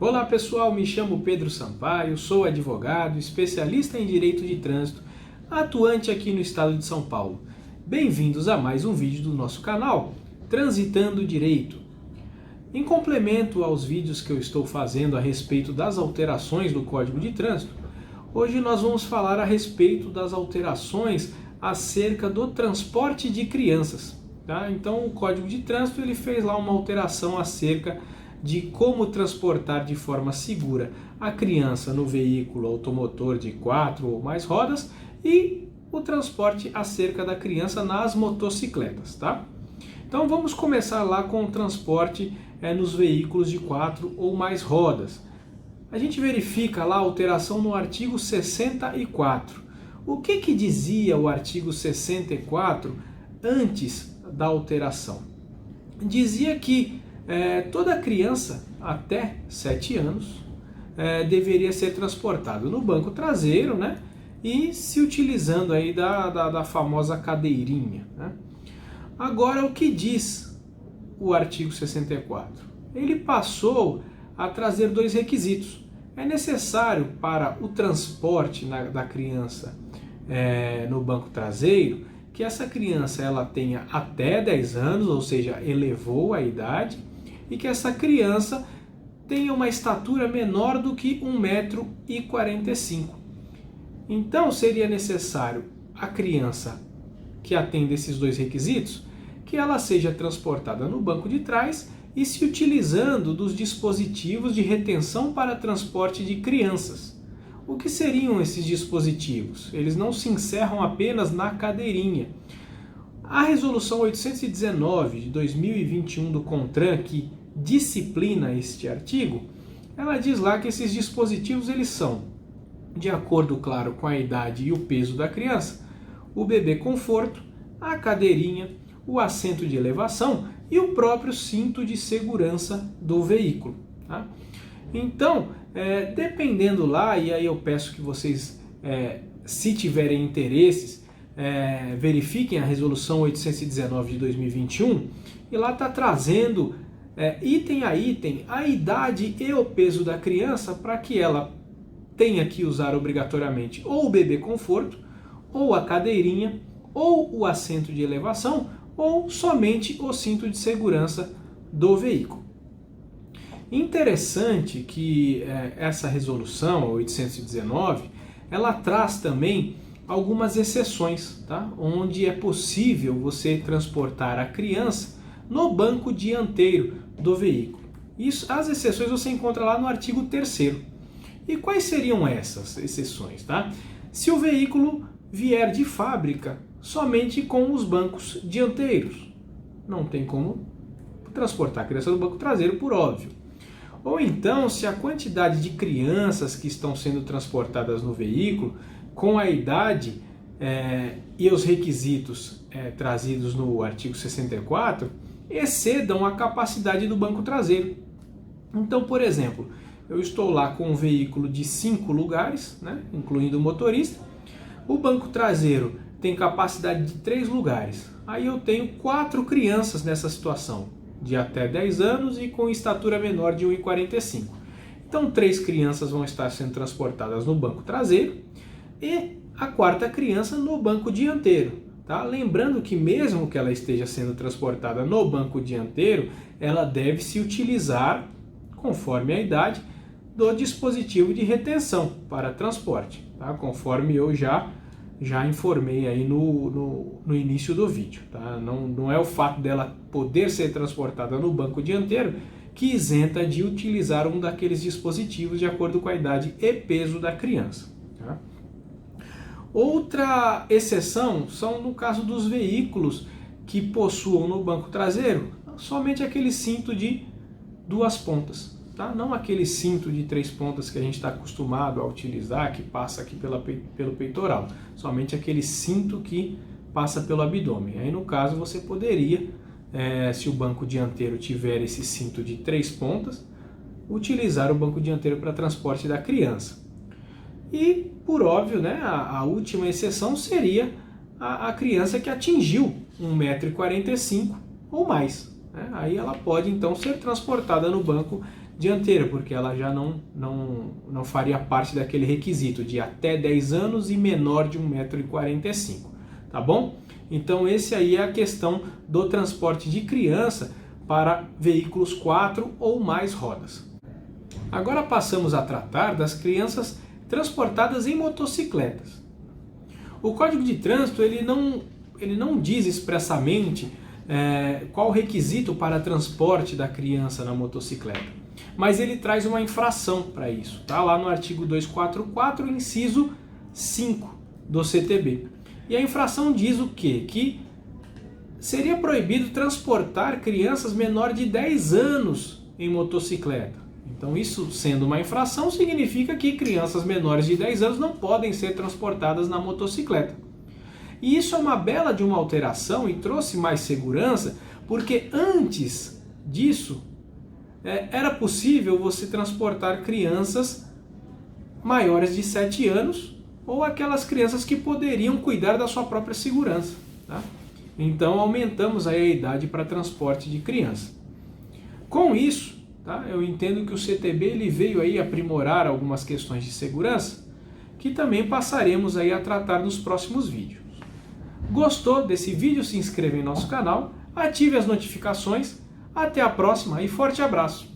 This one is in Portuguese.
Olá pessoal, me chamo Pedro Sampaio, sou advogado, especialista em direito de trânsito, atuante aqui no estado de São Paulo. Bem-vindos a mais um vídeo do nosso canal, Transitando Direito. Em complemento aos vídeos que eu estou fazendo a respeito das alterações do Código de Trânsito, hoje nós vamos falar a respeito das alterações acerca do transporte de crianças. Tá? Então o Código de Trânsito ele fez lá uma alteração acerca de como transportar de forma segura a criança no veículo automotor de 4 ou mais rodas e o transporte acerca da criança nas motocicletas. Tá? Então vamos começar lá com o transporte nos veículos de 4 ou mais rodas. A gente verifica lá a alteração no artigo 64. O que dizia o artigo 64 antes da alteração? Dizia que toda criança até 7 anos deveria ser transportada no banco traseiro, né? E se utilizando aí da famosa cadeirinha. Né? Agora, o que diz o artigo 64? Ele passou a trazer dois requisitos. É necessário para o transporte da criança no banco traseiro que essa criança ela tenha até 10 anos, ou seja, elevou a idade, e que essa criança tenha uma estatura menor do que 1,45 m. Então seria necessário a criança que atenda esses dois requisitos, que ela seja transportada no banco de trás e se utilizando dos dispositivos de retenção para transporte de crianças. O que seriam esses dispositivos? Eles não se encerram apenas na cadeirinha. A resolução 819 de 2021 do CONTRAN, que disciplina este artigo, ela diz lá que esses dispositivos eles são, de acordo, claro, com a idade e o peso da criança, o bebê conforto, a cadeirinha, o assento de elevação e o próprio cinto de segurança do veículo. Tá? Então, dependendo lá, e aí eu peço que vocês, se tiverem interesses, verifiquem a resolução 819 de 2021, e lá está trazendo item a item a idade e o peso da criança para que ela tenha que usar obrigatoriamente ou o bebê conforto, ou a cadeirinha, ou o assento de elevação, ou somente o cinto de segurança do veículo. Interessante que essa resolução, a 819, ela traz também algumas exceções, tá? Onde é possível você transportar a criança no banco dianteiro do veículo. As exceções você encontra lá no artigo 3º. E quais seriam essas exceções? Tá? Se o veículo vier de fábrica somente com os bancos dianteiros, não tem como transportar a criança no banco traseiro, por óbvio. Ou então, se a quantidade de crianças que estão sendo transportadas no veículo, com a idade e os requisitos trazidos no artigo 64, excedam a capacidade do banco traseiro. Então, por exemplo, eu estou lá com um veículo de 5 lugares, né, incluindo o motorista, o banco traseiro tem capacidade de 3 lugares. Aí eu tenho 4 crianças nessa situação, de até 10 anos e com estatura menor de 1,45 m. Então 3 crianças vão estar sendo transportadas no banco traseiro e a 4ª criança no banco dianteiro. Tá? Lembrando que mesmo que ela esteja sendo transportada no banco dianteiro, ela deve se utilizar, conforme a idade, do dispositivo de retenção para transporte, tá? Conforme eu já informei aí no início do vídeo. Tá? Não é o fato dela poder ser transportada no banco dianteiro que isenta de utilizar um daqueles dispositivos de acordo com a idade e peso da criança. Tá? Outra exceção são no caso dos veículos que possuam no banco traseiro somente aquele cinto de 2 pontas. Tá? Não aquele cinto de 3 pontas que a gente está acostumado a utilizar, que passa aqui pelo peitoral. Somente aquele cinto que passa pelo abdômen. Aí no caso você poderia, se o banco dianteiro tiver esse cinto de 3 pontas, utilizar o banco dianteiro para transporte da criança. E, por óbvio, né, a última exceção seria a criança que atingiu 1,45 m ou mais. Né? Aí ela pode então ser transportada no banco dianteira, porque ela já não faria parte daquele requisito de até 10 anos e menor de 1,45 m, tá bom? Então esse aí é a questão do transporte de criança para veículos 4 ou mais rodas. Agora passamos a tratar das crianças transportadas em motocicletas. O Código de Trânsito ele não diz expressamente qual o requisito para transporte da criança na motocicleta, mas ele traz uma infração para isso, tá? Lá no artigo 244, inciso 5 do CTB. E a infração diz o quê? Que seria proibido transportar crianças menores de 10 anos em motocicleta. Então isso sendo uma infração significa que crianças menores de 10 anos não podem ser transportadas na motocicleta. E isso é uma bela de uma alteração e trouxe mais segurança, porque antes disso era possível você transportar crianças maiores de 7 anos ou aquelas crianças que poderiam cuidar da sua própria segurança, tá? Então aumentamos aí a idade para transporte de criança. Com isso, tá, eu entendo que o CTB ele veio aí aprimorar algumas questões de segurança que também passaremos aí a tratar nos próximos vídeos. Gostou desse vídeo? Se inscreva em nosso canal, ative as notificações. Até a próxima e forte abraço!